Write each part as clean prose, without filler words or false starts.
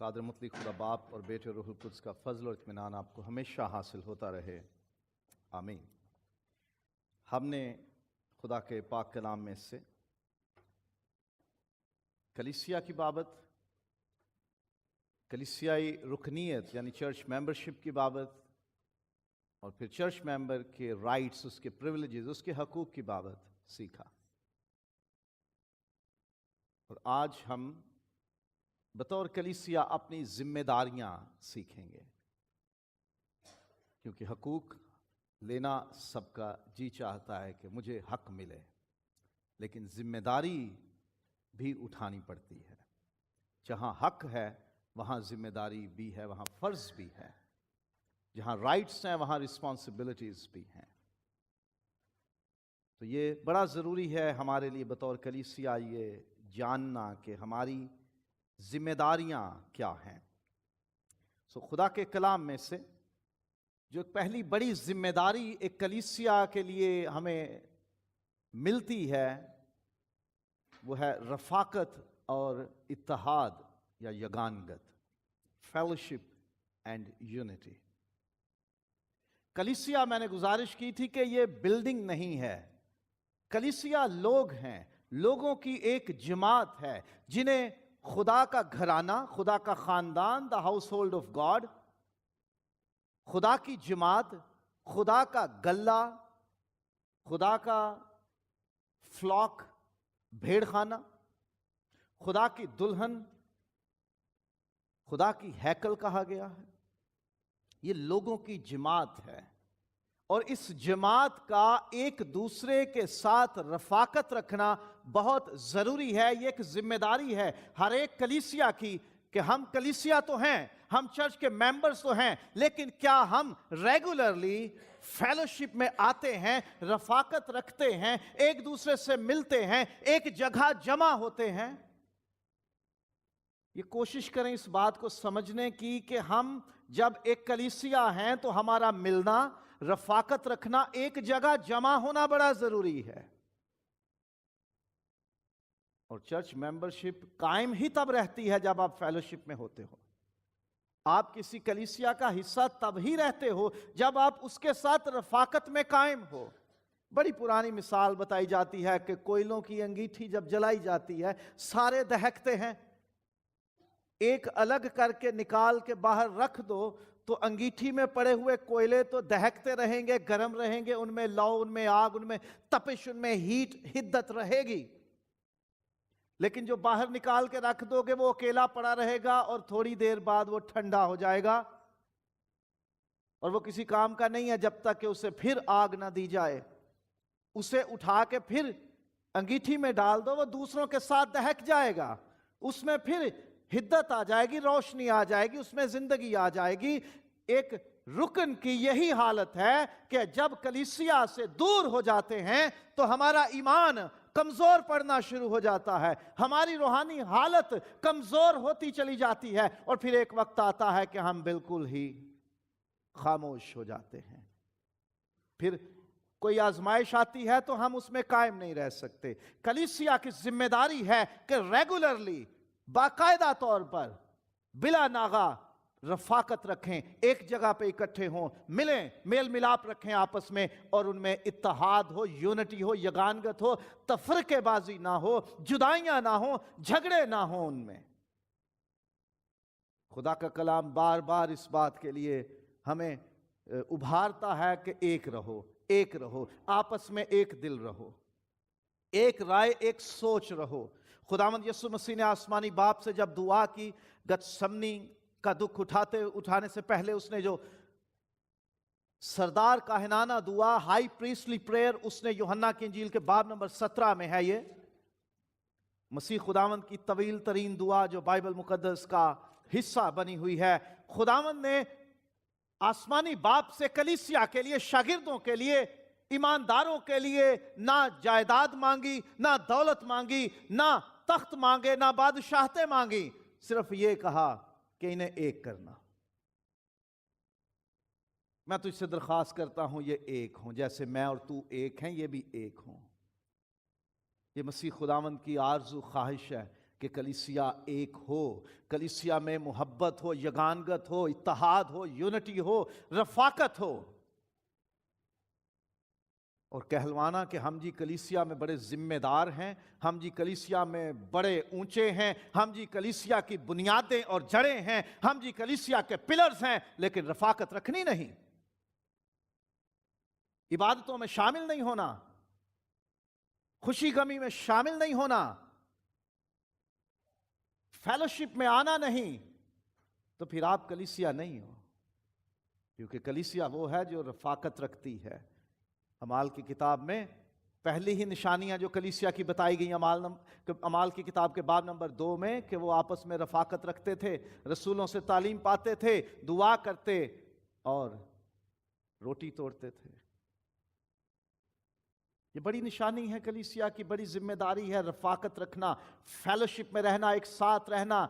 قادر مطلق خدا باپ اور بیٹے روح القدس کا فضل اور اطمینان آپ کو ہمیشہ حاصل ہوتا رہے، آمین۔ ہم نے خدا کے پاک کلام میں سے کلیسیا کی بابت، کلیسیائی رکنیت یعنی چرچ ممبرشپ کی بابت، اور پھر چرچ ممبر کے رائٹس، اس کے پریولیجز، اس کے حقوق کی بابت سیکھا، اور آج ہم بطور کلیسیا اپنی ذمہ داریاں سیکھیں گے، کیونکہ حقوق لینا سب کا جی چاہتا ہے کہ مجھے حق ملے، لیکن ذمہ داری بھی اٹھانی پڑتی ہے۔ جہاں حق ہے وہاں ذمہ داری بھی ہے، وہاں فرض بھی ہے۔ جہاں رائٹس ہیں وہاں رسپانسبلٹیز بھی ہیں۔ تو یہ بڑا ضروری ہے ہمارے لیے بطور کلیسیا یہ جاننا کہ ہماری ذمہ داریاں کیا ہیں۔ خدا کے کلام میں سے جو پہلی بڑی ذمہ داری ایک کلیسیا کے لیے ہمیں ملتی ہے وہ ہے رفاقت اور اتحاد یا یگانگت، فیلوشپ اینڈ یونٹی۔ کلیسیا، میں نے گزارش کی تھی کہ یہ بلڈنگ نہیں ہے، کلیسیا لوگ ہیں، لوگوں کی ایک جماعت ہے جنہیں خدا کا گھرانہ، خدا کا خاندان، the house hold of God, خدا کی جماعت، خدا کا گلہ، خدا کا فلاک، بھیڑ خانہ، خدا کی دلہن، خدا کی ہیکل کہا گیا ہے۔ یہ لوگوں کی جماعت ہے، اور اس جماعت کا ایک دوسرے کے ساتھ رفاقت رکھنا بہت ضروری ہے۔ یہ ایک ذمہ داری ہے ہر ایک کلیسیا کی کہ ہم کلیسیا تو ہیں، ہم چرچ کے ممبرز تو ہیں، لیکن کیا ہم ریگولرلی فیلوشپ میں آتے ہیں، رفاقت رکھتے ہیں، ایک دوسرے سے ملتے ہیں، ایک جگہ جمع ہوتے ہیں؟ یہ کوشش کریں اس بات کو سمجھنے کی کہ ہم جب ایک کلیسیا ہیں تو ہمارا ملنا، رفاقت رکھنا، ایک جگہ جمع ہونا بڑا ضروری ہے۔ اور چرچ ممبرشپ قائم ہی تب رہتی ہے جب آپ فیلوشپ میں ہوتے ہو۔ آپ کسی کلیسیا کا حصہ تب ہی رہتے ہو جب آپ اس کے ساتھ رفاقت میں قائم ہو۔ بڑی پرانی مثال بتائی جاتی ہے کہ کوئلوں کی انگیٹھی جب جلائی جاتی ہے سارے دہکتے ہیں، ایک الگ کر کے نکال کے باہر رکھ دو تو انگیٹھی میں پڑے ہوئے کوئلے تو دہکتے رہیں گے، گرم رہیں گے، ان میں لو، ان میں آگ، ان میں تپش، ان میں ہیٹ، حدت رہے گی۔ لیکن جو باہر نکال کے رکھ دو گے وہ اکیلا پڑا رہے گا، اور تھوڑی دیر بعد وہ ٹھنڈا ہو جائے گا، اور وہ کسی کام کا نہیں ہے جب تک کہ اسے پھر آگ نہ دی جائے۔ اسے اٹھا کے پھر انگیٹھی میں ڈال دو، وہ دوسروں کے ساتھ دہک جائے گا، اس میں پھر حدت آ جائے گی، روشنی آ جائے گی، اس میں زندگی آ جائے گی۔ ایک رکن کی یہی حالت ہے کہ جب کلیسیا سے دور ہو جاتے ہیں تو ہمارا ایمان کمزور پڑنا شروع ہو جاتا ہے، ہماری روحانی حالت کمزور ہوتی چلی جاتی ہے، اور پھر ایک وقت آتا ہے کہ ہم بالکل ہی خاموش ہو جاتے ہیں۔ پھر کوئی آزمائش آتی ہے تو ہم اس میں قائم نہیں رہ سکتے۔ کلیسیا کی ذمہ داری ہے کہ ریگولرلی، باقاعدہ طور پر، بلا ناغہ رفاقت رکھیں، ایک جگہ پہ اکٹھے ہوں، ملیں، میل ملاپ رکھیں آپس میں، اور ان میں اتحاد ہو، یونٹی ہو، یگانگت ہو، تفرقے بازی نہ ہو، جدائیاں نہ ہوں، جھگڑے نہ ہوں ان میں۔ خدا کا کلام بار بار اس بات کے لیے ہمیں ابھارتا ہے کہ ایک رہو، ایک رہو، آپس میں ایک دل رہو، ایک رائے، ایک سوچ رہو۔ خداوند یسوع مسیح نے آسمانی باپ سے جب دعا کی، گتسمنی کا دکھ اٹھانے سے پہلے اس نے جو سردار کاہنانہ دعا، ہائی پریسٹلی پریئر، اس نے یوحنا کی انجیل کے باب نمبر 17 میں ہے۔ یہ مسیح خداوند کی طویل ترین دعا جو بائبل مقدس کا حصہ بنی ہوئی ہے۔ خداوند نے آسمانی باپ سے کلیسیا کے لیے، شاگردوں کے لیے، ایمانداروں کے لیے نہ جائیداد مانگی، نہ دولت مانگی، نہ تخت مانگے، نہ بادشاہتیں مانگی، صرف یہ کہا کہ انہیں ایک کرنا۔ میں تجھ سے درخواست کرتا ہوں یہ ایک ہوں، جیسے میں اور تو ایک ہیں، یہ بھی ایک ہوں۔ یہ مسیح خداوند کی آرزو خواہش ہے کہ کلیسیا ایک ہو، کلیسیا میں محبت ہو، یگانگت ہو، اتحاد ہو، یونٹی ہو، رفاقت ہو، اور کہلوانا کہ ہم جی کلیسیا میں بڑے ذمہ دار ہیں، ہم جی کلیسیا میں بڑے اونچے ہیں، ہم جی کلیسیا کی بنیادیں اور جڑیں ہیں، ہم جی کلیسیا کے پلرز ہیں، لیکن رفاقت رکھنی نہیں، عبادتوں میں شامل نہیں ہونا، خوشی غمی میں شامل نہیں ہونا، فیلوشپ میں آنا نہیں، تو پھر آپ کلیسیا نہیں ہو، کیونکہ کلیسیا وہ ہے جو رفاقت رکھتی ہے۔ اعمال کی کتاب میں پہلی ہی نشانیاں جو کلیسیا کی بتائی گئی اعمال کی کتاب کے باب نمبر 2 میں، کہ وہ آپس میں رفاقت رکھتے تھے، رسولوں سے تعلیم پاتے تھے، دعا کرتے اور روٹی توڑتے تھے۔ یہ بڑی نشانی ہے کلیسیا کی، بڑی ذمہ داری ہے رفاقت رکھنا، فیلوشپ میں رہنا، ایک ساتھ رہنا،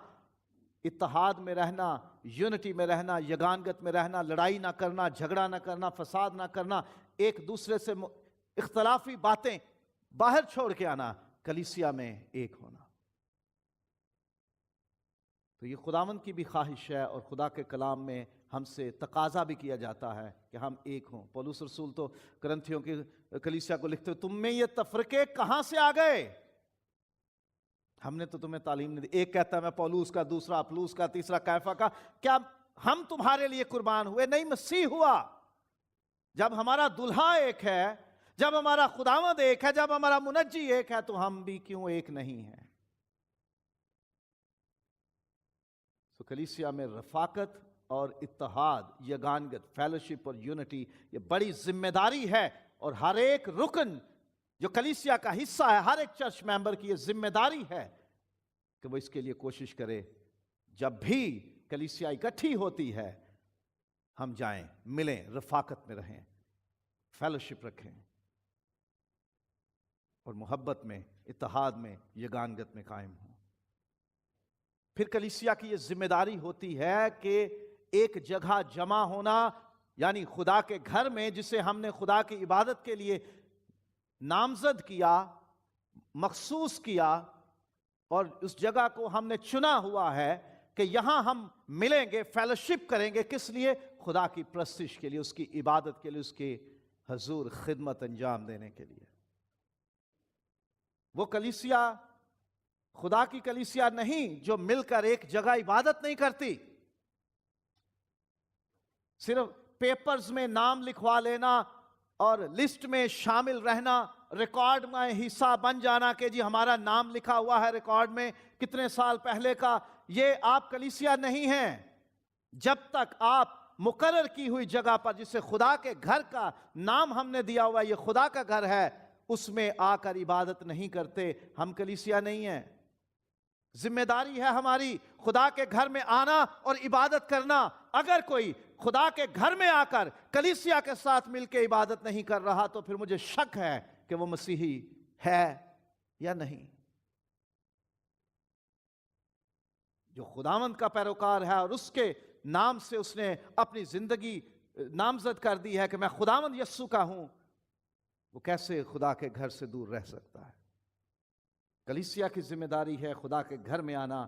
اتحاد میں رہنا، یونٹی میں رہنا، یگانگت میں رہنا، لڑائی نہ کرنا، جھگڑا نہ کرنا، فساد نہ کرنا، ایک دوسرے سے اختلافی باتیں باہر چھوڑ کے آنا، کلیسیا میں ایک ہونا۔ تو یہ خداوند کی بھی خواہش ہے، اور خدا کے کلام میں ہم سے تقاضا بھی کیا جاتا ہے کہ ہم ایک ہوں۔ پولس رسول تو کرنتھیوں کی کلیسیا کو لکھتے ہوئے، تم میں یہ تفرقے کہاں سے آ گئے؟ ہم نے تو تمہیں تعلیم نہیں دی۔ ایک کہتا ہے میں پولوس کا، دوسرا اپلوس کا، تیسرا کیفا کا، کیا ہم تمہارے لیے قربان ہوئے؟ نہیں، مسیح ہوا۔ جب ہمارا دلہا ایک ہے، جب ہمارا خداوند ایک ہے، جب ہمارا منجی ایک ہے، تو ہم بھی کیوں ایک نہیں ہیں؟ تو کلیسیا میں رفاقت اور اتحاد، یگانگت، فیلوشپ اور یونٹی، یہ بڑی ذمہ داری ہے، اور ہر ایک رکن جو کلیسیا کا حصہ ہے، ہر ایک چرچ ممبر کی یہ ذمہ داری ہے کہ وہ اس کے لیے کوشش کرے، جب بھی کلیسیا اکٹھی ہوتی ہے ہم جائیں، ملیں، رفاقت میں رہیں، فیلوشپ رکھیں، اور محبت میں، اتحاد میں، یگانگت میں قائم ہوں۔ پھر کلیسیا کی یہ ذمہ داری ہوتی ہے کہ ایک جگہ جمع ہونا، یعنی خدا کے گھر میں، جسے ہم نے خدا کی عبادت کے لیے نامزد کیا، مخصوص کیا، اور اس جگہ کو ہم نے چنا ہوا ہے کہ یہاں ہم ملیں گے، فیلوشپ کریں گے، کس لیے؟ خدا کی پرستش کے لیے، اس کی عبادت کے لیے، اس کے حضور خدمت انجام دینے کے لیے۔ وہ کلیسیا خدا کی کلیسیا نہیں جو مل کر ایک جگہ عبادت نہیں کرتی، صرف پیپرز میں نام لکھوا لینا اور لسٹ میں شامل رہنا، ریکارڈ میں حصہ بن جانا کہ جی ہمارا نام لکھا ہوا ہے ریکارڈ میں کتنے سال پہلے کا، یہ آپ کلیسیا نہیں ہیں۔ جب تک آپ مقرر کی ہوئی جگہ پر، جسے خدا کے گھر کا نام ہم نے دیا ہوا، یہ خدا کا گھر ہے، اس میں آ کر عبادت نہیں کرتے، ہم کلیسیا نہیں ہیں۔ ذمہ داری ہے ہماری خدا کے گھر میں آنا اور عبادت کرنا۔ اگر کوئی خدا کے گھر میں آ کر کلیسیا کے ساتھ مل کے عبادت نہیں کر رہا، تو پھر مجھے شک ہے کہ وہ مسیحی ہے یا نہیں۔ جو خداوند کا پیروکار ہے اور اس کے نام سے اس نے اپنی زندگی نامزد کر دی ہے کہ میں خداوند یسوع کا ہوں، وہ کیسے خدا کے گھر سے دور رہ سکتا ہے؟ کلیسیا کی ذمہ داری ہے خدا کے گھر میں آنا،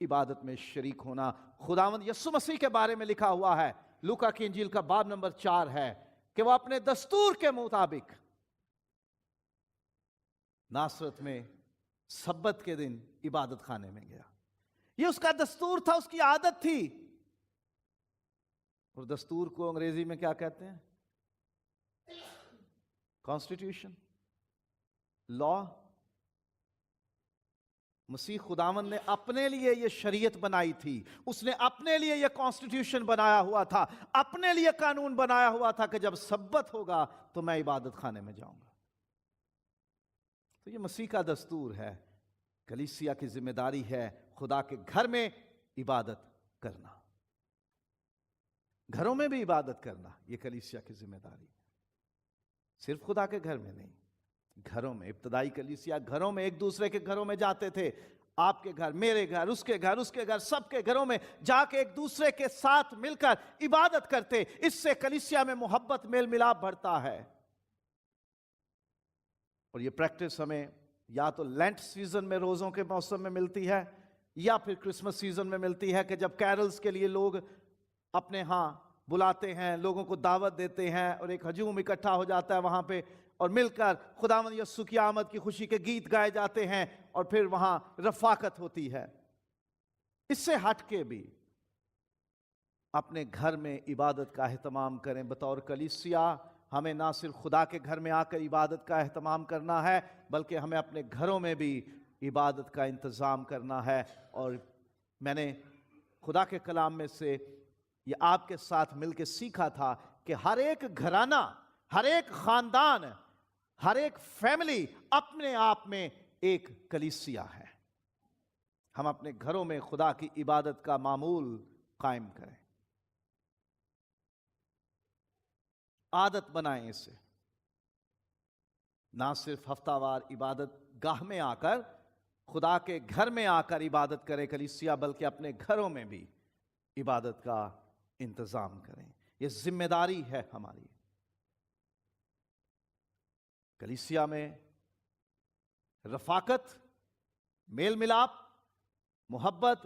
عبادت میں شریک ہونا۔ خداوند یسوع مسیح کے بارے میں لکھا ہوا ہے، لوکا کی انجیل کا باب نمبر 4 ہے، کہ وہ اپنے دستور کے مطابق ناصرت میں سبت کے دن عبادت خانے میں گیا۔ یہ اس کا دستور تھا، اس کی عادت تھی۔ اور دستور کو انگریزی میں کیا کہتے ہیں؟ کانسٹیٹیوشن، لا۔ مسیح خداوند نے اپنے لیے یہ شریعت بنائی تھی، اس نے اپنے لیے یہ کانسٹیٹیوشن بنایا ہوا تھا، اپنے لیے قانون بنایا ہوا تھا کہ جب سبت ہوگا تو میں عبادت خانے میں جاؤں گا۔ تو یہ مسیح کا دستور ہے۔ کلیسیا کی ذمہ داری ہے خدا کے گھر میں عبادت کرنا، گھروں میں بھی عبادت کرنا، یہ کلیسیا کی ذمہ داری ہے۔ صرف خدا کے گھر میں نہیں، گھروں میں۔ ابتدائی کلیسیا گھروں میں ایک دوسرے کے گھروں میں جاتے تھے، آپ کے گھر، میرے گھر، اس کے گھر، اس کے گھر، سب کے گھروں میں جا کے ایک دوسرے کے ساتھ مل کر عبادت کرتے۔ اس سے کلیسیا میں محبت، میل ملاپ بڑھتا ہے۔ اور یہ پریکٹس ہمیں یا تو لینٹ سیزن میں روزوں کے موسم میں ملتی ہے یا پھر کرسمس سیزن میں ملتی ہے کہ جب کیرلز کے لیے لوگ اپنے ہاں بلاتے ہیں, لوگوں کو دعوت دیتے ہیں اور ایک ہجوم اکٹھا ہو جاتا ہے وہاں پہ, اور مل کر خداوند یسوع کی آمد کی خوشی کے گیت گائے جاتے ہیں اور پھر وہاں رفاقت ہوتی ہے. اس سے ہٹ کے بھی اپنے گھر میں عبادت کا اہتمام کریں. بطور کلیسیا ہمیں نہ صرف خدا کے گھر میں آ کر عبادت کا اہتمام کرنا ہے بلکہ ہمیں اپنے گھروں میں بھی عبادت کا انتظام کرنا ہے. اور میں نے خدا کے کلام میں سے یہ آپ کے ساتھ مل کے سیکھا تھا کہ ہر ایک گھرانہ, ہر ایک خاندان, ہر ایک فیملی اپنے آپ میں ایک کلیسیا ہے. ہم اپنے گھروں میں خدا کی عبادت کا معمول قائم کریں, عادت بنائیں اسے. نہ صرف ہفتہ وار عبادت گاہ میں آ کر, خدا کے گھر میں آ کر عبادت کرے کلیسیا, بلکہ اپنے گھروں میں بھی عبادت کا انتظام کریں. یہ ذمہ داری ہے ہماری. کلیسیا میں رفاقت, میل ملاپ, محبت,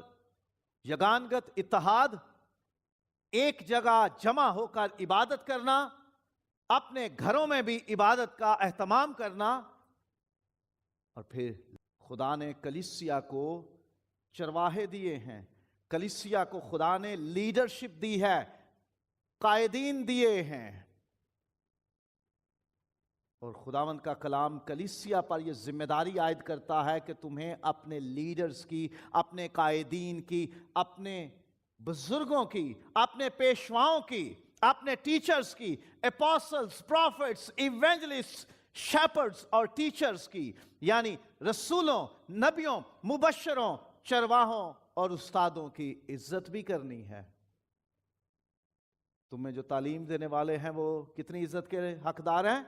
یگانگت, اتحاد, ایک جگہ جمع ہو کر عبادت کرنا, اپنے گھروں میں بھی عبادت کا اہتمام کرنا. اور پھر خدا نے کلیسیا کو چرواہے دیے ہیں, کلیسیا کو خدا نے لیڈرشپ دی ہے, قائدین دیے ہیں. اور خداوند کا کلام کلیسیا پر یہ ذمہ داری عائد کرتا ہے کہ تمہیں اپنے لیڈرز کی, اپنے قائدین کی, اپنے بزرگوں کی, اپنے پیشواؤں کی, اپنے ٹیچرز کی, اپوسٹلز, پروفٹس, ایونجلسٹ, شیپرڈز اور ٹیچرز کی, یعنی رسولوں, نبیوں, مبشروں, چرواہوں اور استادوں کی عزت بھی کرنی ہے. تمہیں جو تعلیم دینے والے ہیں وہ کتنی عزت کے حقدار ہیں؟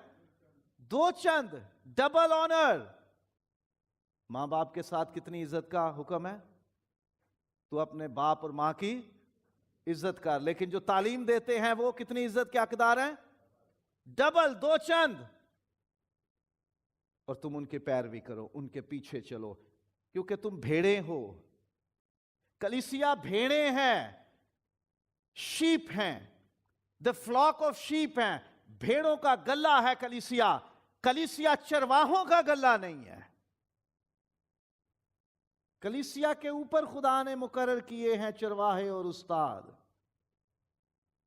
2 چند, ڈبل آنر. ماں باپ کے ساتھ کتنی عزت کا حکم ہے؟ تو اپنے باپ اور ماں کی عزت کر. لیکن جو تعلیم دیتے ہیں وہ کتنی عزت کے حقدار ہیں؟ ڈبل, 2 چند. اور تم ان کی پیروی کرو, ان کے پیچھے چلو, کیونکہ تم بھیڑیں ہو. کلیسیا بھیڑیں ہیں, شیپ ہیں, the flock of sheep ہیں. بھیڑوں کا گلہ ہے کلیسیا. کلیسیا چرواہوں کا گلہ نہیں ہے. کلیسیا کے اوپر خدا نے مقرر کیے ہیں چرواہے اور استاد.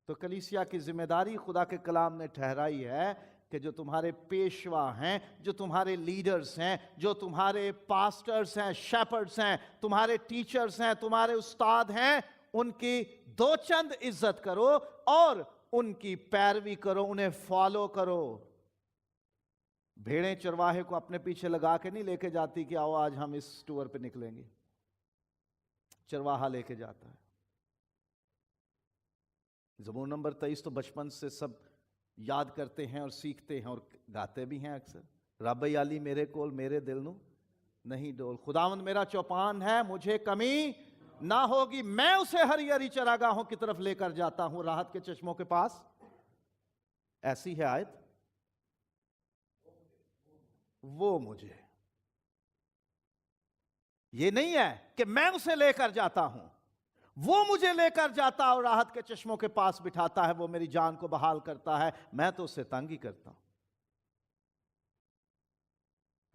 تو کلیسیا کی ذمہ داری خدا کے کلام نے ٹھہرائی ہے کہ جو تمہارے پیشوا ہیں, جو تمہارے لیڈرز ہیں, جو تمہارے پاسٹرز ہیں, شیپرڈز ہیں, تمہارے ٹیچرز ہیں, تمہارے استاد ہیں, ان کی 2 چند عزت کرو اور ان کی پیروی کرو, انہیں فالو کرو. بھیڑیں چرواہے کو اپنے پیچھے لگا کے نہیں لے کے جاتی کہ آؤ آج ہم اس ٹور پہ نکلیں گے. چرواہا لے کے جاتا ہے. زبور نمبر 23 تو بچپن سے سب یاد کرتے ہیں اور سیکھتے ہیں اور گاتے بھی ہیں اکثر. رب یالی میرے کول میرے دل نو نہیں ڈول, خداوند میرا چوپان ہے مجھے کمی نہ ہوگی, میں اسے ہری ہری چراگاہوں کی طرف لے کر جاتا ہوں, راحت کے چشموں کے پاس. ایسی ہے آیت. وہ مجھے, یہ نہیں ہے کہ میں اسے لے کر جاتا ہوں, وہ مجھے لے کر جاتا اور راحت کے چشموں کے پاس بٹھاتا ہے, وہ میری جان کو بحال کرتا ہے, میں تو اسے تنگ ہی کرتا ہوں.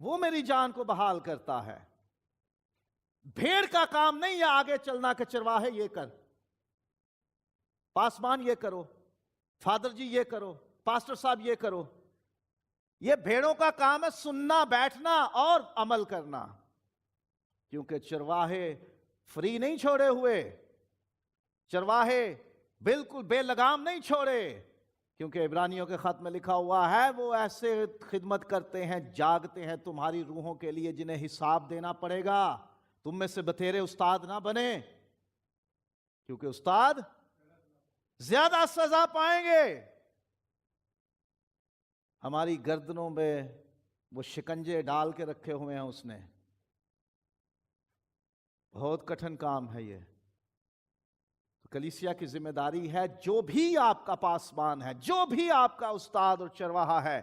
وہ میری جان کو بحال کرتا ہے. بھیڑ کا کام نہیں ہے آگے چلنا کہ چرواہے یہ کر, پاسبان یہ کرو, فادر جی یہ کرو, پاسٹر صاحب یہ کرو. یہ بھیڑوں کا کام ہے سننا, بیٹھنا اور عمل کرنا. کیونکہ چرواہے فری نہیں چھوڑے ہوئے, چرواہے بالکل بے لگام نہیں چھوڑے. کیونکہ عبرانیوں کے خط میں لکھا ہوا ہے وہ ایسے خدمت کرتے ہیں, جاگتے ہیں تمہاری روحوں کے لیے جنہیں حساب دینا پڑے گا. تم میں سے بتھیرے استاد نہ بنے, کیونکہ استاد زیادہ سزا پائیں گے. ہماری گردنوں میں وہ شکنجے ڈال کے رکھے ہوئے ہیں اس نے. بہت کٹھن کام ہے یہ. کلیسیا کی ذمہ داری ہے جو بھی آپ کا پاسبان ہے, جو بھی آپ کا استاد اور چرواہا ہے,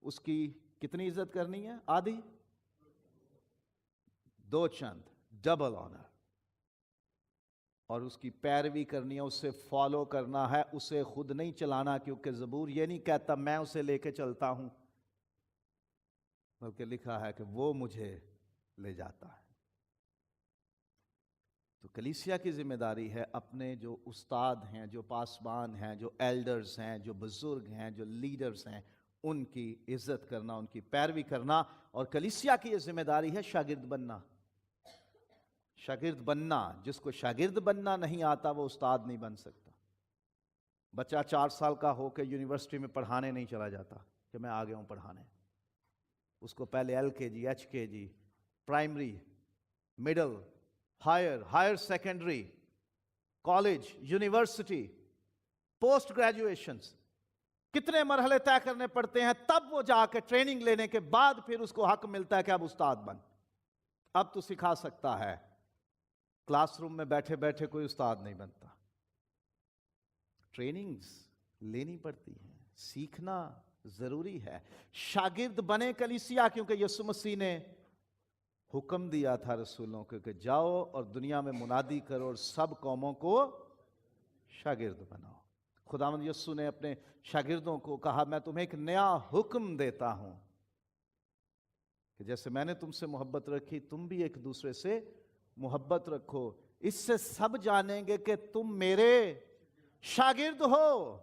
اس کی کتنی عزت کرنی ہے؟ آدھی. دو چند ڈبل آنر، اور اس کی پیروی کرنی ہے، اسے فالو کرنا ہے، اسے خود نہیں چلانا، کیونکہ زبور یہ نہیں کہتا میں اسے لے کے چلتا ہوں، بلکہ لکھا ہے کہ وہ مجھے لے جاتا ہے۔ تو کلیسیا کی ذمہ داری ہے اپنے جو استاد ہیں، جو پاسبان ہیں، جو ایلڈرز ہیں، جو بزرگ ہیں، جو لیڈرز ہیں، ان کی عزت کرنا، ان کی پیروی کرنا، اور کلیسیا کی یہ ذمہ داری ہے شاگرد بننا۔ شاگرد بننا، جس کو شاگرد بننا نہیں آتا وہ استاد نہیں بن سکتا۔ بچہ 4 سال کا ہو کے یونیورسٹی میں پڑھانے نہیں چلا جاتا کہ میں آ گیا ہوں پڑھانے، اس کو پہلے LKG HKG primary, middle, higher secondary, college, university, post graduations, کتنے مرحلے طے کرنے پڑتے ہیں، تب وہ جا کے ٹریننگ لینے کے بعد پھر اس کو حق ملتا ہے کہ اب استاد بن۔ اب تو سکھا سکتا ہے، کلاس روم میں بیٹھے بیٹھے کوئی استاد نہیں بنتا، ٹریننگز لینی پڑتی ہیں، سیکھنا ضروری ہے۔ شاگرد بنے کلیسیا، کیونکہ یسوع مسیح نے حکم دیا تھا رسولوں کو کہ جاؤ اور دنیا میں منادی کرو اور سب قوموں کو شاگرد بناؤ۔ خداوند یسوع نے اپنے شاگردوں کو کہا میں تمہیں ایک نیا حکم دیتا ہوں کہ جیسے میں نے تم سے محبت رکھی تم بھی ایک دوسرے سے محبت رکھو، اس سے سب جانیں گے کہ تم میرے شاگرد ہو۔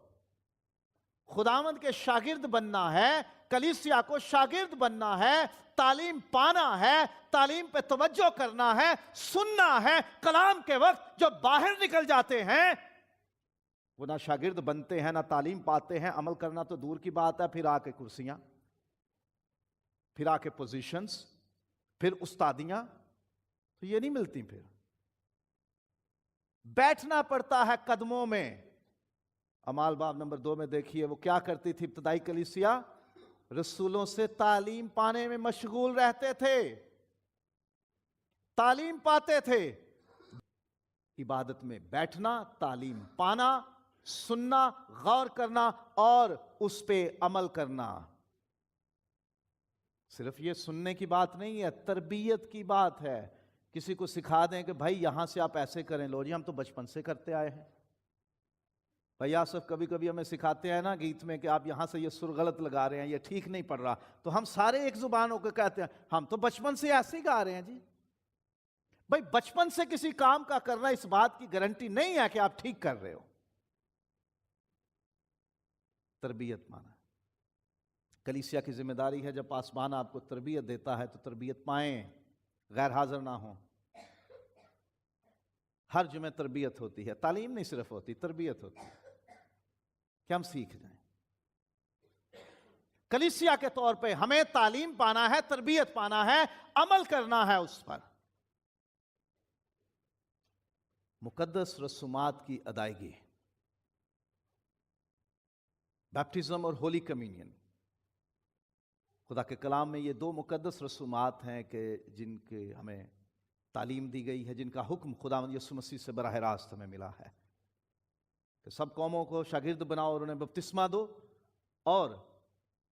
خداوند کے شاگرد بننا ہے، کلیسیا کو شاگرد بننا ہے، تعلیم پانا ہے، تعلیم پہ توجہ کرنا ہے، سننا ہے۔ کلام کے وقت جو باہر نکل جاتے ہیں وہ نہ شاگرد بنتے ہیں، نہ تعلیم پاتے ہیں، عمل کرنا تو دور کی بات ہے، پھر آ کے کرسیاں، پھر آ کے پوزیشنز، پھر استادیاں، تو یہ نہیں ملتی۔ پھر بیٹھنا پڑتا ہے قدموں میں۔ اعمال باب نمبر 2 میں دیکھیے وہ کیا کرتی تھی ابتدائی کلیسیا، رسولوں سے تعلیم پانے میں مشغول رہتے تھے، تعلیم پاتے تھے، عبادت میں بیٹھنا، تعلیم پانا، سننا، غور کرنا اور اس پہ عمل کرنا۔ صرف یہ سننے کی بات نہیں ہے، تربیت کی بات ہے۔ کسی کو سکھا دیں کہ بھائی یہاں سے آپ ایسے کریں، لو جی ہم تو بچپن سے کرتے آئے ہیں۔ بھائی آصف کبھی کبھی ہمیں سکھاتے ہیں نا گیت میں کہ آپ یہاں سے یہ سر غلط لگا رہے ہیں، یہ ٹھیک نہیں پڑ رہا، تو ہم سارے ایک زبان ہو کے کہتے ہیں ہم تو بچپن سے ایسے ہی گا رہے ہیں جی۔ بھائی بچپن سے کسی کام کا کرنا اس بات کی گارنٹی نہیں ہے کہ آپ ٹھیک کر رہے ہو۔ تربیت مانا کلیسیا کی ذمہ داری ہے، جب پاسبان آپ کو تربیت دیتا ہے تو تربیت پائیں، غیر حاضر نہ ہوں۔ ہر جمعہ تربیت ہوتی ہے، تعلیم نہیں صرف ہوتی، تربیت ہوتی ہے کہ ہم سیکھ جائیں۔ کلیسیا کے طور پہ ہمیں تعلیم پانا ہے، تربیت پانا ہے، عمل کرنا ہے اس پر۔ مقدس رسومات کی ادائیگی، بیپٹزم اور ہولی کمیونین، خدا کے کلام میں یہ 2 مقدس رسومات ہیں کہ جن کے ہمیں تعلیم دی گئی ہے، جن کا حکم خداوند یسوع مسیح سے براہ راست ہمیں ملا ہے کہ سب قوموں کو شاگرد بناؤ اور انہیں بپتسمہ دو، اور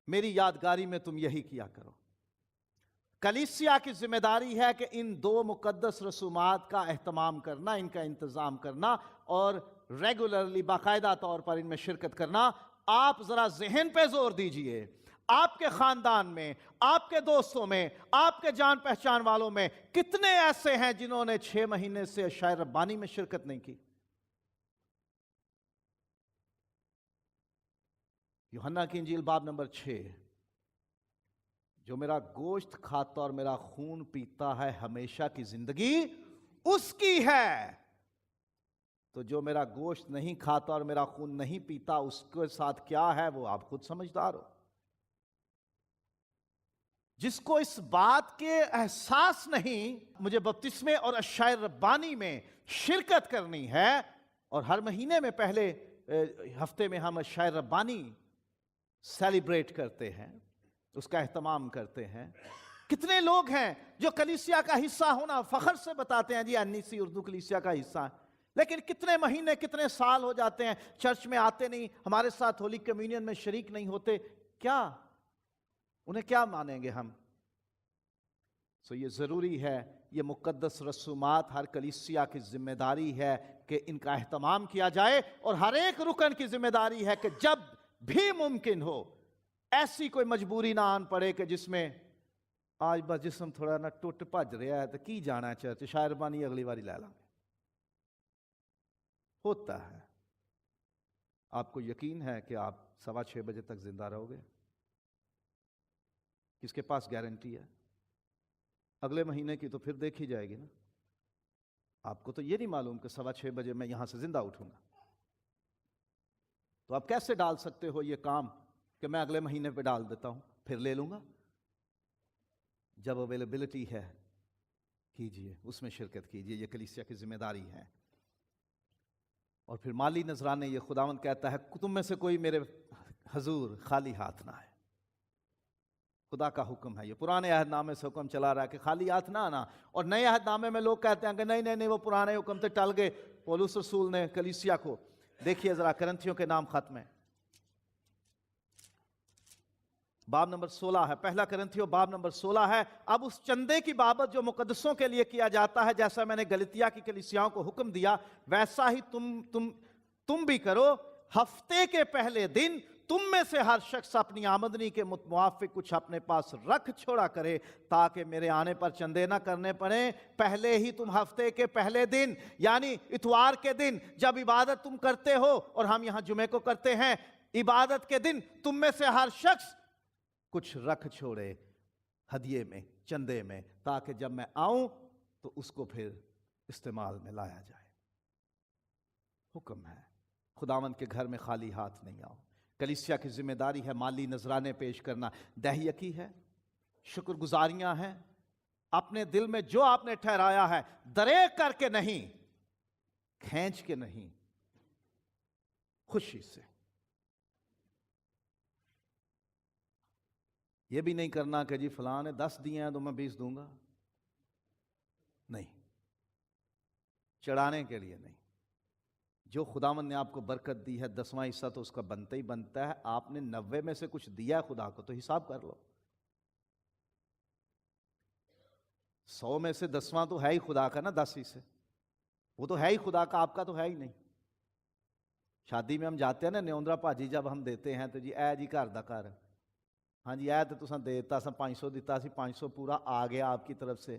میری یادگاری میں تم یہی کیا کرو۔ کلیسیا کی ذمہ داری ہے کہ ان 2 مقدس رسومات کا اہتمام کرنا، ان کا انتظام کرنا اور ریگولرلی باقاعدہ طور پر ان میں شرکت کرنا۔ آپ ذرا ذہن پہ زور دیجئے، آپ کے خاندان میں، آپ کے دوستوں میں، آپ کے جان پہچان والوں میں کتنے ایسے ہیں جنہوں نے 6 مہینے سے عشاء ربانی میں شرکت نہیں کی؟ یوحنا کی انجیل باب نمبر 6، جو میرا گوشت کھاتا اور میرا خون پیتا ہے ہمیشہ کی زندگی اس کی ہے، تو جو میرا گوشت نہیں کھاتا اور میرا خون نہیں پیتا اس کے ساتھ کیا ہے وہ آپ خود سمجھدار ہو۔ جس کو اس بات کے احساس نہیں مجھے بپتسمے اور عشاء ربانی میں شرکت کرنی ہے، اور ہر مہینے میں پہلے ہفتے میں ہم عشاء ربانی سیلیبریٹ کرتے ہیں، اس کا اہتمام کرتے ہیں۔ کتنے لوگ ہیں جو کلیسیا کا حصہ ہونا فخر سے بتاتے ہیں، جی NEC اردو کلیسیا کا حصہ ہے، لیکن کتنے مہینے کتنے سال ہو جاتے ہیں چرچ میں آتے نہیں، ہمارے ساتھ ہولی کمیونین میں شریک نہیں ہوتے۔ کیا انہیں کیا مانیں گے ہم؟ یہ ضروری ہے یہ مقدس رسومات ہر کلیسیا کی ذمہ داری ہے کہ ان کا اہتمام کیا جائے، اور ہر ایک رکن کی ذمہ داری ہے کہ جب بھی ممکن ہو ایسی کوئی مجبوری نہ آن پڑے کہ جس میں آج بس جسم تھوڑا نہ ٹوٹ بھج رہا ہے تو کی جانا ہے چرچ، شاعر بانی اگلی باری لے لیں گے۔ ہوتا ہے۔ آپ کو یقین ہے کہ آپ 6:15 بجے تک زندہ رہو گے؟ کس کے پاس گارنٹی ہے؟ اگلے مہینے کی تو پھر دیکھی جائے گی نا۔ آپ کو تو یہ نہیں معلوم کہ 6:15 بجے میں یہاں سے زندہ اٹھوں گا، تو آپ کیسے ڈال سکتے ہو یہ کام کہ میں اگلے مہینے پہ ڈال دیتا ہوں پھر لے لوں گا؟ جب اویلیبلٹی ہے کیجئے، اس میں شرکت کیجئے، یہ کلیسیا کی ذمہ داری ہے۔ اور پھر مالی نذرانے، یہ خداوند کہتا ہے تم میں سے کوئی میرے حضور خالی ہاتھ نہ آئے۔ خدا کا حکم ہے، یہ پرانے عہد نامے سے حکم چلا رہا ہے کہ خالی ہاتھ نہ آنا، اور نئے عہد نامے میں لوگ کہتے ہیں کہ نہیں نہیں نہیں وہ پرانے حکم سے ٹل گئے۔ پولس رسول نے کلیسیا کو، دیکھیے ذرا کرنتھیوں کے نام خط میں باب نمبر 16 ہے، پہلا کرنتھیوں باب نمبر 16 ہے۔ اب اس چندے کی بابت جو مقدسوں کے لیے کیا جاتا ہے، جیسا میں نے گلتیا کی کلیسیاؤں کو حکم دیا، ویسا ہی تم بھی کرو۔ ہفتے کے پہلے دن تم میں سے ہر شخص اپنی آمدنی کے موافق کچھ اپنے پاس رکھ چھوڑا کرے، تاکہ میرے آنے پر چندے نہ کرنے پڑیں۔ پہلے ہی تم ہفتے کے پہلے دن، یعنی اتوار کے دن جب عبادت تم کرتے ہو، اور ہم یہاں جمعے کو کرتے ہیں، عبادت کے دن تم میں سے ہر شخص کچھ رکھ چھوڑے ہدیے میں، چندے میں، تاکہ جب میں آؤں تو اس کو پھر استعمال میں لایا جائے۔ حکم ہے، خداوند کے گھر میں خالی ہاتھ نہیں آؤ۔ کلیسیا کی ذمہ داری ہے مالی نذرانے پیش کرنا، دہیکی ہے، شکر گزاریاں ہیں، اپنے دل میں جو آپ نے ٹھہرایا ہے، دریغ کر کے نہیں، کھینچ کے نہیں، خوشی سے۔ یہ بھی نہیں کرنا کہ جی فلاں نے 10 دیے ہیں تو میں 20 دوں گا، نہیں، چڑھانے کے لیے نہیں۔ جو خداوند نے آپ کو برکت دی ہے 10واں حصہ تو اس کا بنتا ہی بنتا ہے۔ آپ نے 90 میں سے کچھ دیا ہے خدا کو تو حساب کر لو۔ 100 میں سے 10واں تو ہے ہی خدا کا نا، 10 حصے وہ تو ہے ہی خدا کا، آپ کا تو ہے ہی نہیں۔ شادی میں ہم جاتے ہیں نا، نیوندرا پاجی جب ہم دیتے ہیں تو جی اے جی گھر دا گھر، ہاں جی اے تو تساں دیتا سا 500 دیتا سی، 500 پورا آ گیا آپ کی طرف سے،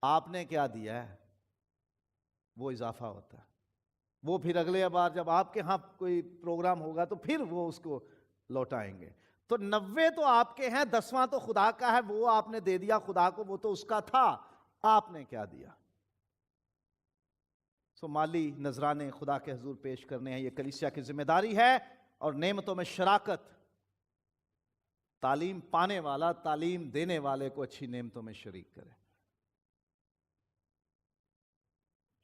آپ نے کیا دیا ہے وہ اضافہ ہوتا ہے۔ وہ پھر اگلے بار جب آپ کے ہاں کوئی پروگرام ہوگا تو پھر وہ اس کو لوٹائیں گے۔ تو 90 تو آپ کے ہیں، 10واں تو خدا کا ہے، وہ آپ نے دے دیا خدا کو، وہ تو اس کا تھا، آپ نے کیا دیا؟ سو مالی نذرانے خدا کے حضور پیش کرنے ہیں، یہ کلیسیا کی ذمہ داری ہے۔ اور نعمتوں میں شراکت، تعلیم پانے والا تعلیم دینے والے کو اچھی نعمتوں میں شریک کرے۔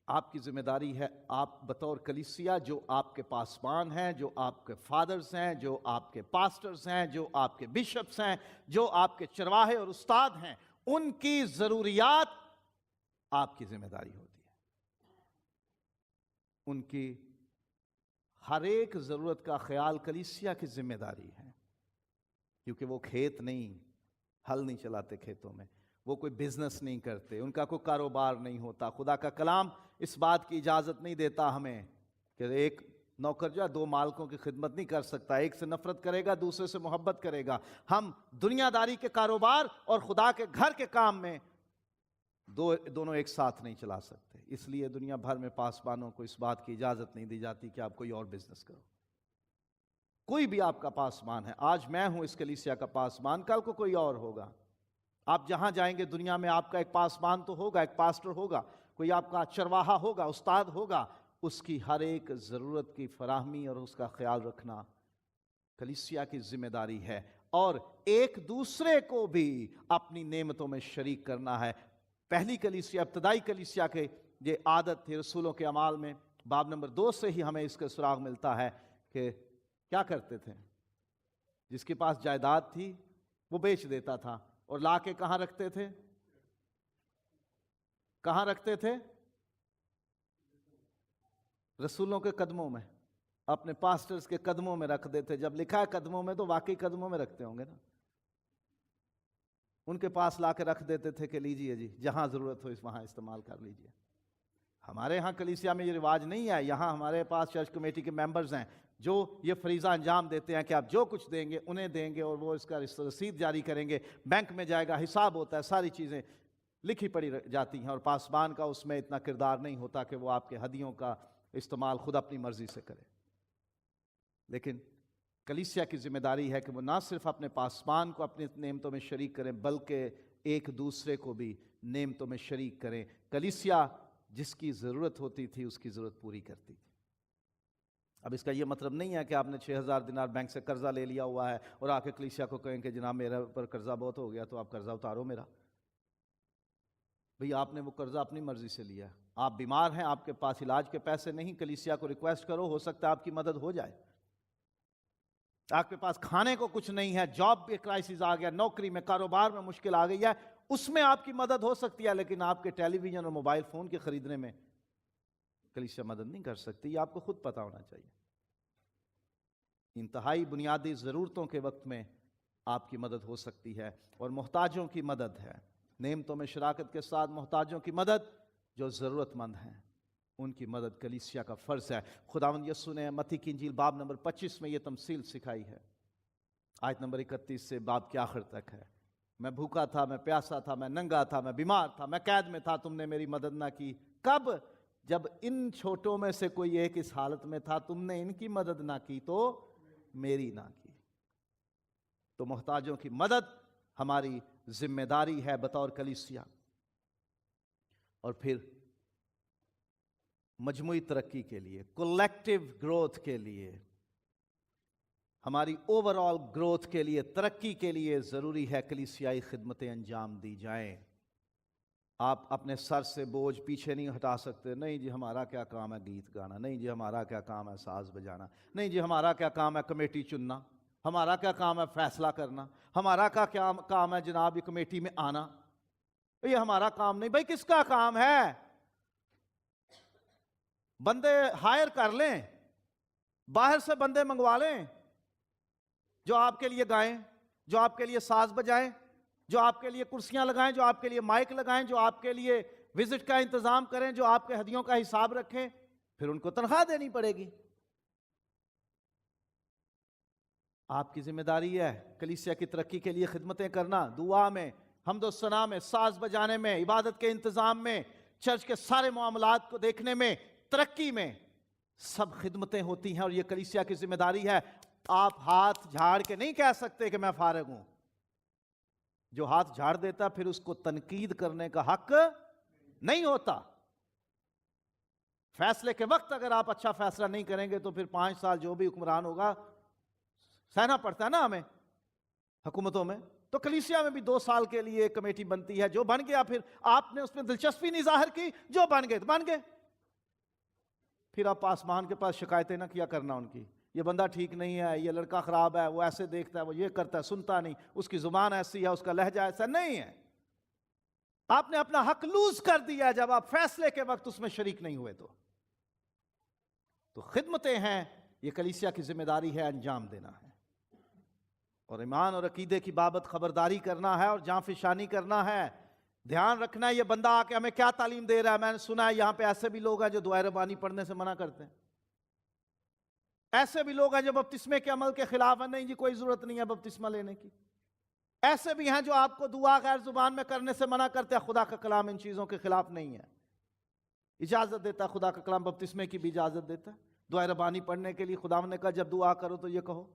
آپ کی ذمہ داری ہے، آپ بطور کلیسیا، جو آپ کے پاسبان ہیں، جو آپ کے فادرز ہیں، جو آپ کے پاسٹرز ہیں، جو آپ کے بشپس ہیں، جو آپ کے چرواہے اور استاد ہیں، ان کی ضروریات آپ کی ذمہ داری ہوتی ہے۔ ان کی ہر ایک ضرورت کا خیال کلیسیا کی ذمہ داری ہے، کیونکہ وہ کھیت نہیں، ہل نہیں چلاتے کھیتوں میں، وہ کوئی بزنس نہیں کرتے، ان کا کوئی کاروبار نہیں ہوتا۔ خدا کا کلام اس بات کی اجازت نہیں دیتا ہمیں کہ ایک نوکر جو ہے 2 مالکوں کی خدمت نہیں کر سکتا، ایک سے نفرت کرے گا، دوسرے سے محبت کرے گا۔ ہم دنیا داری کے کاروبار اور خدا کے گھر کے کام میں دونوں ایک ساتھ نہیں چلا سکتے۔ اس لیے دنیا بھر میں پاسبانوں کو اس بات کی اجازت نہیں دی جاتی کہ آپ کوئی اور بزنس کرو۔ کوئی بھی آپ کا پاسبان ہے، آج میں ہوں اس کلیسیا کا پاسبان، کل کو کوئی اور ہوگا۔ آپ جہاں جائیں گے دنیا میں آپ کا ایک پاسبان تو ہوگا، ایک پاسٹر ہوگا، کوئی آپ کا چرواہا ہوگا، استاد ہوگا۔ اس کی ہر ایک ضرورت کی فراہمی اور اس کا خیال رکھنا کلیسیا کی ذمہ داری ہے، اور ایک دوسرے کو بھی اپنی نعمتوں میں شریک کرنا ہے۔ پہلی کلیسیا، ابتدائی کلیسیا کے یہ عادت تھی، رسولوں کے اعمال میں باب نمبر 2 سے ہی ہمیں اس کا سراغ ملتا ہے کہ کیا کرتے تھے؟ جس کے پاس جائیداد تھی وہ بیچ دیتا تھا اور لا کے کہاں رکھتے تھے؟ کہاں رکھتے تھے؟ رسولوں کے قدموں میں، اپنے پاسٹرز کے قدموں میں رکھ دیتے۔ جب لکھا ہے قدموں میں تو واقعی قدموں میں رکھتے ہوں گے نا۔ ان کے پاس لا کے رکھ دیتے تھے کہ لیجئے جی، جہاں ضرورت ہو وہاں استعمال کر لیجئے۔ ہمارے ہاں کلیسیا میں یہ رواج نہیں ہے، یہاں ہمارے پاس چرچ کمیٹی کے ممبرز ہیں جو یہ فریضہ انجام دیتے ہیں کہ آپ جو کچھ دیں گے انہیں دیں گے، اور وہ اس کا رسید جاری کریں گے، بینک میں جائے گا، حساب ہوتا ہے، ساری چیزیں لکھی پڑھی جاتی ہیں، اور پاسبان کا اس میں اتنا کردار نہیں ہوتا کہ وہ آپ کے ہدیوں کا استعمال خود اپنی مرضی سے کرے۔ لیکن کلیسیا کی ذمہ داری ہے کہ وہ نہ صرف اپنے پاسبان کو اپنی نعمتوں میں شریک کریں بلکہ ایک دوسرے کو بھی نعمتوں میں شریک کریں۔ کلیسیا جس کی ضرورت ہوتی تھی اس کی ضرورت پوری کرتی تھی۔ اب اس کا یہ مطلب نہیں ہے کہ آپ نے 6000 دینار بینک سے قرضہ لے لیا ہوا ہے اور آ کے کلیسیا کو کہیں کہ جناب میرے پر قرضہ بہت ہو گیا تو آپ قرضہ اتارو میرا۔ بھئی آپ نے وہ قرضہ اپنی مرضی سے لیا، آپ بیمار ہیں، آپ کے پاس علاج کے پیسے نہیں، کلیسیا کو ریکویسٹ کرو، ہو سکتا ہے آپ کی مدد ہو جائے۔ آپ کے پاس کھانے کو کچھ نہیں ہے، جاب پہ کرائسس آ گیا، نوکری میں، کاروبار میں مشکل آ گئی ہے، اس میں آپ کی مدد ہو سکتی ہے، لیکن آپ کے ٹیلی ویژن اور موبائل فون کے خریدنے میں کلیسیا مدد نہیں کر سکتی۔ یہ آپ کو خود پتہ ہونا چاہیے۔ انتہائی بنیادی ضرورتوں کے وقت میں آپ کی مدد ہو سکتی ہے، اور محتاجوں کی مدد ہے، نعمتوں میں شراکت کے ساتھ محتاجوں کی مدد، جو ضرورت مند ہیں ان کی مدد کلیسیا کا فرض ہے۔ خداوند یسوع نے متی کی انجیل باب نمبر 25 میں یہ تمثیل سکھائی ہے، آیت نمبر 31 سے باب کے آخر تک ہے۔ میں بھوکا تھا، میں پیاسا تھا، میں ننگا تھا، میں بیمار تھا، میں قید میں تھا، تم نے میری مدد نہ کی۔ کب؟ جب ان چھوٹوں میں سے کوئی ایک اس حالت میں تھا، تم نے ان کی مدد نہ کی تو میری نہ کی۔ تو محتاجوں کی مدد ہماری ذمہ داری ہے بطور کلیسیا۔ اور پھر مجموعی ترقی کے لیے، کولیکٹیو گروتھ کے لیے، ہماری اوور آل گروتھ کے لیے، ترقی کے لیے ضروری ہے کلیسیائی خدمتیں انجام دی جائیں۔ آپ اپنے سر سے بوجھ پیچھے نہیں ہٹا سکتے، نہیں جی ہمارا کیا کام ہے گیت گانا، نہیں جی ہمارا کیا کام ہے ساز بجانا، نہیں جی ہمارا کیا کام ہے کمیٹی چننا، ہمارا کیا کام ہے فیصلہ کرنا، ہمارا کیا کام ہے جناب یہ کمیٹی میں آنا، یہ ہمارا کام نہیں۔ بھائی کس کا کام ہے؟ بندے ہائر کر لیں، باہر سے بندے منگوا لیں جو آپ کے لیے گائیں، جو آپ کے لیے ساز بجائیں، جو آپ کے لیے کرسیاں لگائیں، جو آپ کے لیے مائک لگائیں، جو آپ کے لیے وزٹ کا انتظام کریں، جو آپ کے ہدیوں کا حساب رکھیں، پھر ان کو تنخواہ دینی پڑے گی۔ آپ کی ذمہ داری ہے کلیسیا کی ترقی کے لیے خدمتیں کرنا، دعا میں، حمد و ثنا میں، ساز بجانے میں، عبادت کے انتظام میں، چرچ کے سارے معاملات کو دیکھنے میں، ترقی میں، سب خدمتیں ہوتی ہیں، اور یہ کلیسیا کی ذمہ داری ہے۔ آپ ہاتھ جھاڑ کے نہیں کہہ سکتے کہ میں فارغ ہوں۔ جو ہاتھ جھاڑ دیتا پھر اس کو تنقید کرنے کا حق نہیں ہوتا۔ فیصلے کے وقت اگر آپ اچھا فیصلہ نہیں کریں گے تو پھر 5 سال جو بھی حکمران ہوگا سہنا پڑتا ہے نا ہمیں حکومتوں میں۔ تو کلیسیا میں بھی 2 سال کے لیے ایک کمیٹی بنتی ہے، جو بن گیا پھر آپ نے اس میں دلچسپی نہیں ظاہر کی، جو بن گئے تو بن گئے، پھر آپ آسمان کے پاس شکایتیں نہ کیا کرنا ان کی، یہ بندہ ٹھیک نہیں ہے، یہ لڑکا خراب ہے، وہ ایسے دیکھتا ہے، وہ یہ کرتا ہے، سنتا نہیں، اس کی زبان ایسی ہے، اس کا لہجہ ایسا نہیں ہے۔ آپ نے اپنا حق لوز کر دیا جب آپ فیصلے کے وقت اس میں شریک نہیں ہوئے۔ تو خدمتیں ہیں، یہ کلیسیا کی ذمہ داری ہے، انجام دینا ہے، اور ایمان اور عقیدے کی بابت خبرداری کرنا ہے اور جاں فشانی کرنا ہے۔ دھیان رکھنا ہے یہ بندہ آ کے ہمیں کیا تعلیم دے رہا ہے۔ میں نے سنا ہے یہاں پہ ایسے بھی لوگ ہیں جو دعائے ربانی پڑھنے سے منع کرتے ہیں، ایسے بھی لوگ ہیں جو بپتسمے کے عمل کے خلاف ہیں، نہیں جی کوئی ضرورت نہیں ہے بپتسمہ لینے کی، ایسے بھی ہیں جو آپ کو دعا غیر زبان میں کرنے سے منع کرتے ہیں۔ خدا کا کلام ان چیزوں کے خلاف نہیں ہے، اجازت دیتا ہے خدا کا کلام، بپتسمے کی بھی اجازت دیتا ہے، دعائے ربانی پڑھنے کے لیے خدا نے کہا جب دعا کرو تو یہ کہو۔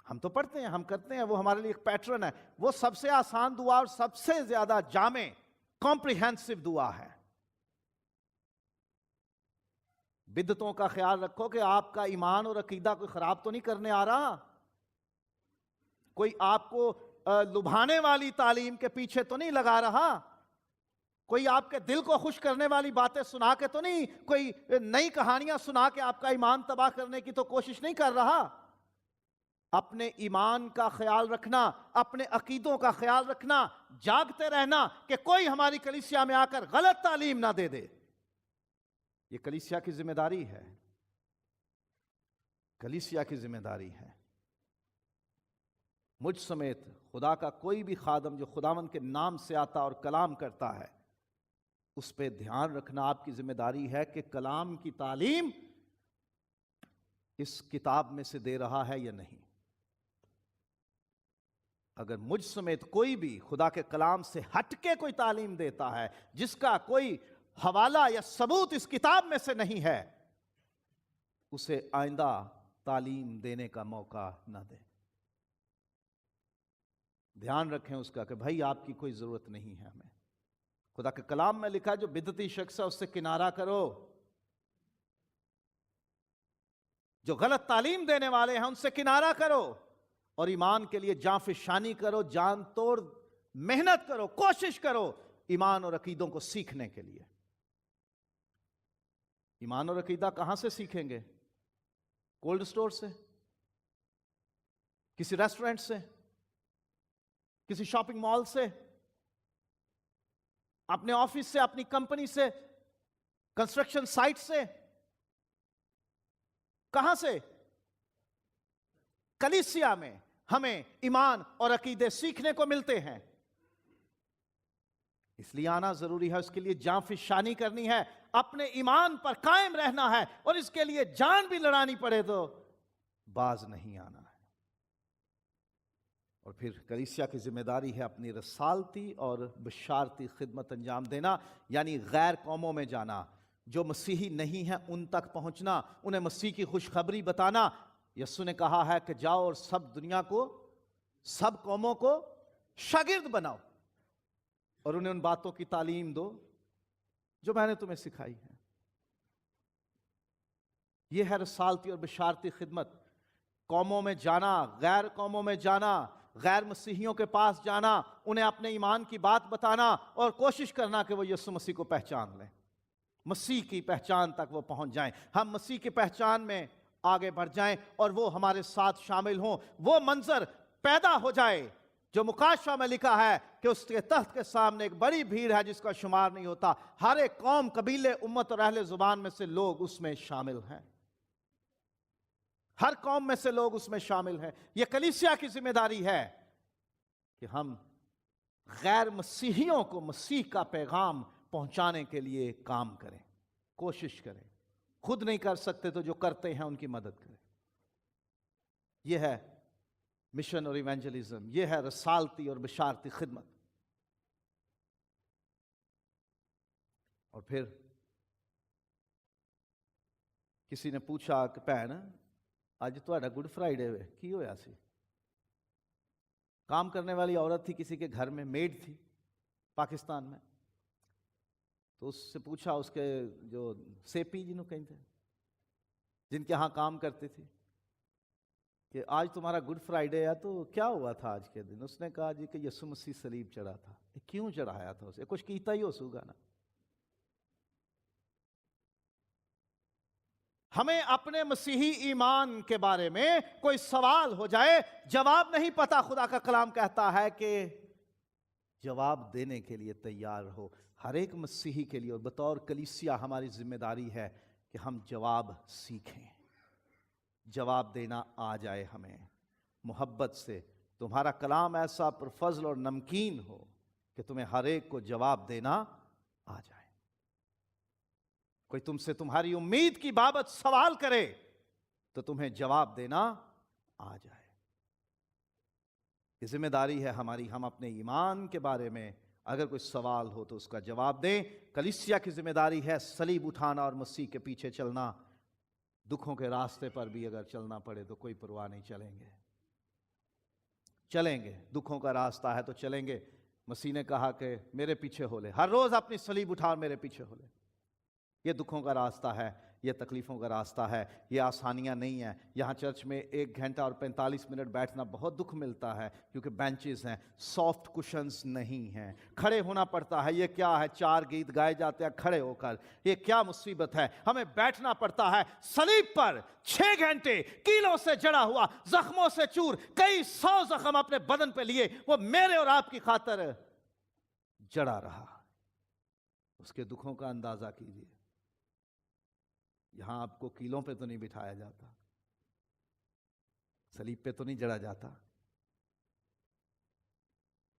ہم تو پڑھتے ہیں، ہم کرتے ہیں، وہ ہمارے لیے ایک پیٹرن ہے، وہ سب سے آسان دعا اور سب سے زیادہ جامع کمپریہنسو دعا ہے۔ بدعتوں کا خیال رکھو کہ آپ کا ایمان اور عقیدہ کوئی خراب تو نہیں کرنے آ رہا، کوئی آپ کو لبھانے والی تعلیم کے پیچھے تو نہیں لگا رہا، کوئی آپ کے دل کو خوش کرنے والی باتیں سنا کے تو نہیں، کوئی نئی کہانیاں سنا کے آپ کا ایمان تباہ کرنے کی تو کوشش نہیں کر رہا۔ اپنے ایمان کا خیال رکھنا، اپنے عقیدوں کا خیال رکھنا، جاگتے رہنا کہ کوئی ہماری کلیسیا میں آ کر غلط تعلیم نہ دے دے۔ یہ کلیسیا کی ذمہ داری ہے، کلیسیا کی ذمہ داری ہے۔ مجھ سمیت خدا کا کوئی بھی خادم جو خداوند کے نام سے آتا اور کلام کرتا ہے، اس پہ دھیان رکھنا آپ کی ذمہ داری ہے کہ کلام کی تعلیم اس کتاب میں سے دے رہا ہے یا نہیں۔ اگر مجھ سمیت کوئی بھی خدا کے کلام سے ہٹ کے کوئی تعلیم دیتا ہے جس کا کوئی حوالہ یا ثبوت اس کتاب میں سے نہیں ہے، اسے آئندہ تعلیم دینے کا موقع نہ دیں۔ دھیان رکھیں اس کا کہ بھائی آپ کی کوئی ضرورت نہیں ہے ہمیں۔ خدا کے کلام میں لکھا ہے جو بدعتی شخص ہے اس سے کنارہ کرو، جو غلط تعلیم دینے والے ہیں ان سے کنارہ کرو، اور ایمان کے لیے جاں فشانی کرو، جان توڑ محنت کرو، کوشش کرو ایمان اور عقیدوں کو سیکھنے کے لیے۔ ایمان اور عقیدہ کہاں سے سیکھیں گے؟ کولڈ سٹور سے، کسی ریسٹورنٹ سے، کسی شاپنگ مال سے، اپنے آفس سے، اپنی کمپنی سے، کنسٹرکشن سائٹ سے؟ کہاں سے؟ کلیسیا میں ہمیں ایمان اور عقیدے سیکھنے کو ملتے ہیں، اس لیے آنا ضروری ہے۔ اس کے لیے جاں فشانی کرنی ہے، اپنے ایمان پر قائم رہنا ہے، اور اس کے لیے جان بھی لڑانی پڑے تو باز نہیں آنا ہے۔ اور پھر کلیسیا کی ذمہ داری ہے اپنی رسالتی اور بشارتی خدمت انجام دینا، یعنی غیر قوموں میں جانا، جو مسیحی نہیں ہیں ان تک پہنچنا، انہیں مسیح کی خوشخبری بتانا۔ یسوع نے کہا ہے کہ جاؤ اور سب دنیا کو، سب قوموں کو شاگرد بناؤ، اور انہیں ان باتوں کی تعلیم دو جو میں نے تمہیں سکھائی ہے۔ یہ ہے رسالتی اور بشارتی خدمت۔ قوموں میں جانا، غیر قوموں میں جانا، غیر مسیحیوں کے پاس جانا، انہیں اپنے ایمان کی بات بتانا، اور کوشش کرنا کہ وہ یسوع مسیح کو پہچان لیں، مسیح کی پہچان تک وہ پہنچ جائیں، ہم مسیح کی پہچان میں آگے بڑھ جائیں اور وہ ہمارے ساتھ شامل ہوں۔ وہ منظر پیدا ہو جائے جو مکاشفہ میں لکھا ہے کہ اس کے تخت کے سامنے ایک بڑی بھیڑ ہے جس کا شمار نہیں ہوتا، ہر ایک قوم، قبیلے، امت اور اہل زبان میں سے لوگ اس میں شامل ہیں، ہر قوم میں سے لوگ اس میں شامل ہیں۔ یہ کلیسیا کی ذمہ داری ہے کہ ہم غیر مسیحیوں کو مسیح کا پیغام پہنچانے کے لیے کام کریں، کوشش کریں۔ خود نہیں کر سکتے تو جو کرتے ہیں ان کی مدد کریں۔ یہ ہے مشن اور ایونجلزم، یہ ہے رسالتی اور بشارتی خدمت۔ اور پھر کسی نے پوچھا کہ بھین اج تہاڈا گڈ فرائیڈے ہے، کی ہویا سی؟ کام کرنے والی عورت تھی کسی کے گھر میں، میڈ تھی پاکستان میں، تو اس سے پوچھا اس کے جو سیپی جنہوں کہتے ہیں، جن کے ہاں کام کرتی تھی، کہ آج تمہارا گڈ فرائیڈے ہے تو کیا ہوا تھا آج کے دن؟ اس نے کہا جی کہ یسوع مسیح صلیب چڑھا تھا۔ کیوں چڑھایا تھا اسے؟ کچھ کیتا ہی ہو سوگا نا۔ ہمیں اپنے مسیحی ایمان کے بارے میں کوئی سوال ہو جائے، جواب نہیں پتا، خدا کا کلام کہتا ہے کہ جواب دینے کے لیے تیار ہو۔ ہر ایک مسیحی کے لیے اور بطور کلیسیا ہماری ذمہ داری ہے کہ ہم جواب سیکھیں، جواب دینا آ جائے ہمیں محبت سے۔ تمہارا کلام ایسا پرفضل اور نمکین ہو کہ تمہیں ہر ایک کو جواب دینا آ جائے۔ کوئی تم سے تمہاری امید کی بابت سوال کرے تو تمہیں جواب دینا آ جائے۔ یہ ذمہ داری ہے ہماری، ہم اپنے ایمان کے بارے میں اگر کوئی سوال ہو تو اس کا جواب دیں۔ کلیسیا کی ذمہ داری ہے صلیب اٹھانا اور مسیح کے پیچھے چلنا۔ دکھوں کے راستے پر بھی اگر چلنا پڑے تو کوئی پرواہ نہیں، چلیں گے، چلیں گے۔ دکھوں کا راستہ ہے تو چلیں گے۔ مسیح نے کہا کہ میرے پیچھے ہو لے، ہر روز اپنی صلیب اٹھا اور میرے پیچھے ہو لے۔ یہ دکھوں کا راستہ ہے، یہ تکلیفوں کا راستہ ہے، یہ آسانیاں نہیں ہیں۔ یہاں چرچ میں 1 گھنٹہ اور 45 منٹ بیٹھنا بہت دکھ ملتا ہے، کیونکہ بینچز ہیں، سافٹ کشنز نہیں ہیں، کھڑے ہونا پڑتا ہے۔ یہ کیا ہے؟ 4 گیت گائے جاتے ہیں کھڑے ہو کر، یہ کیا مصیبت ہے؟ ہمیں بیٹھنا پڑتا ہے صلیب پر 6 گھنٹے، کیلوں سے جڑا ہوا، زخموں سے چور، کئی 100 زخم اپنے بدن پہ لیے، وہ میرے اور آپ کی خاطر جڑا رہا۔ اس کے دکھوں کا اندازہ کیجیے۔ یہاں آپ کو کیلوں پہ تو نہیں بٹھایا جاتا، صلیب پہ تو نہیں جڑا جاتا،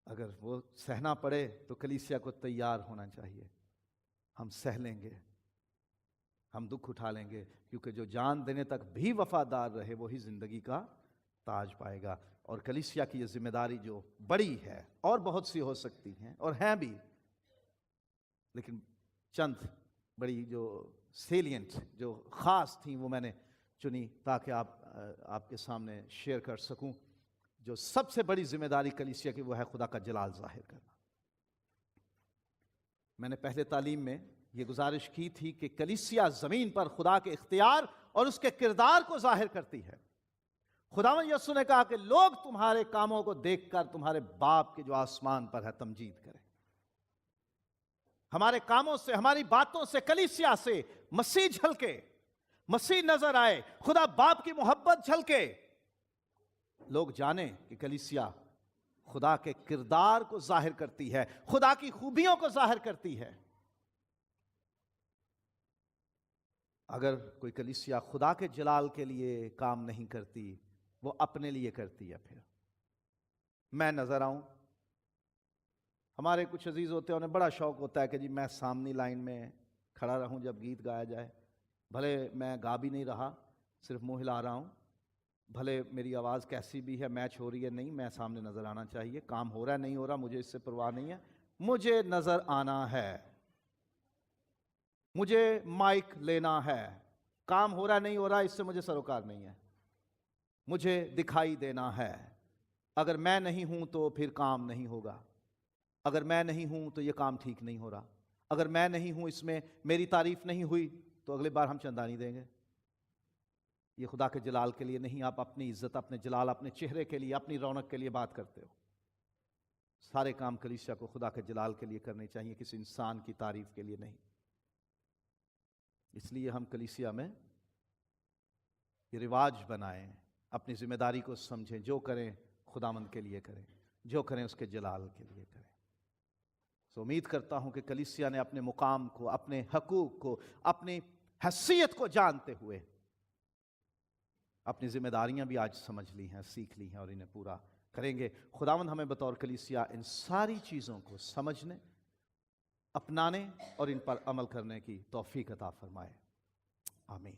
اگر وہ سہنا پڑے تو کلیسیا کو تیار ہونا چاہیے. ہم سہ لیں گے, ہم دکھ اٹھا لیں گے, کیونکہ جو جان دینے تک بھی وفادار رہے وہی زندگی کا تاج پائے گا. اور کلیسیا کی یہ ذمہ داری جو بڑی ہے, اور بہت سی ہو سکتی ہیں اور ہیں بھی, لیکن چند بڑی جو سیلینٹ, جو خاص تھیں, وہ میں نے چنی تاکہ آپ کے سامنے شیئر کر سکوں. جو سب سے بڑی ذمہ داری کلیسیا کی وہ ہے خدا کا جلال ظاہر کرنا. میں نے پہلے تعلیم میں یہ گزارش کی تھی کہ کلیسیا زمین پر خدا کے اختیار اور اس کے کردار کو ظاہر کرتی ہے. خداوند یسوع نے کہا کہ لوگ تمہارے کاموں کو دیکھ کر تمہارے باپ کے جو آسمان پر ہے تمجید کریں. ہمارے کاموں سے, ہماری باتوں سے, کلیسیا سے مسیح جھلکے, مسیح نظر آئے, خدا باپ کی محبت جھلکے, لوگ جانیں کہ کلیسیا خدا کے کردار کو ظاہر کرتی ہے, خدا کی خوبیوں کو ظاہر کرتی ہے. اگر کوئی کلیسیا خدا کے جلال کے لیے کام نہیں کرتی, وہ اپنے لیے کرتی ہے. پھر میں نظر آؤں. ہمارے کچھ عزیز ہوتے ہیں, انہیں بڑا شوق ہوتا ہے کہ جی میں سامنی لائن میں کھڑا رہوں جب گیت گایا جائے, بھلے میں گا بھی نہیں رہا, صرف منہ ہلا رہا ہوں, بھلے میری آواز کیسی بھی ہے, میچ ہو رہی ہے نہیں, میں سامنے نظر آنا چاہیے. کام ہو رہا ہے نہیں ہو رہا, مجھے اس سے پرواہ نہیں ہے, مجھے نظر آنا ہے, مجھے مائک لینا ہے. کام ہو رہا نہیں ہو رہا, اس سے مجھے سروکار نہیں ہے, مجھے دکھائی دینا ہے. اگر میں نہیں ہوں تو پھر کام نہیں ہوگا, اگر میں نہیں ہوں تو یہ کام ٹھیک نہیں ہو رہا, اگر میں نہیں ہوں, اس میں میری تعریف نہیں ہوئی تو اگلی بار ہم چندہ نہیں دیں گے. یہ خدا کے جلال کے لیے نہیں, آپ اپنی عزت, اپنے جلال, اپنے چہرے کے لیے, اپنی رونق کے لیے بات کرتے ہو. سارے کام کلیسیا کو خدا کے جلال کے لیے کرنے چاہیے, کسی انسان کی تعریف کے لیے نہیں. اس لیے ہم کلیسیا میں یہ رواج بنائیں, اپنی ذمہ داری کو سمجھیں, جو کریں خداوند کے لیے کریں, جو کریں اس کے جلال کے لیے کریں. تو امید کرتا ہوں کہ کلیسیا نے اپنے مقام کو, اپنے حقوق کو, اپنی حیثیت کو جانتے ہوئے اپنی ذمہ داریاں بھی آج سمجھ لی ہیں, سیکھ لی ہیں, اور انہیں پورا کریں گے. خداوند ہمیں بطور کلیسیا ان ساری چیزوں کو سمجھنے, اپنانے اور ان پر عمل کرنے کی توفیق عطا فرمائے. آمین.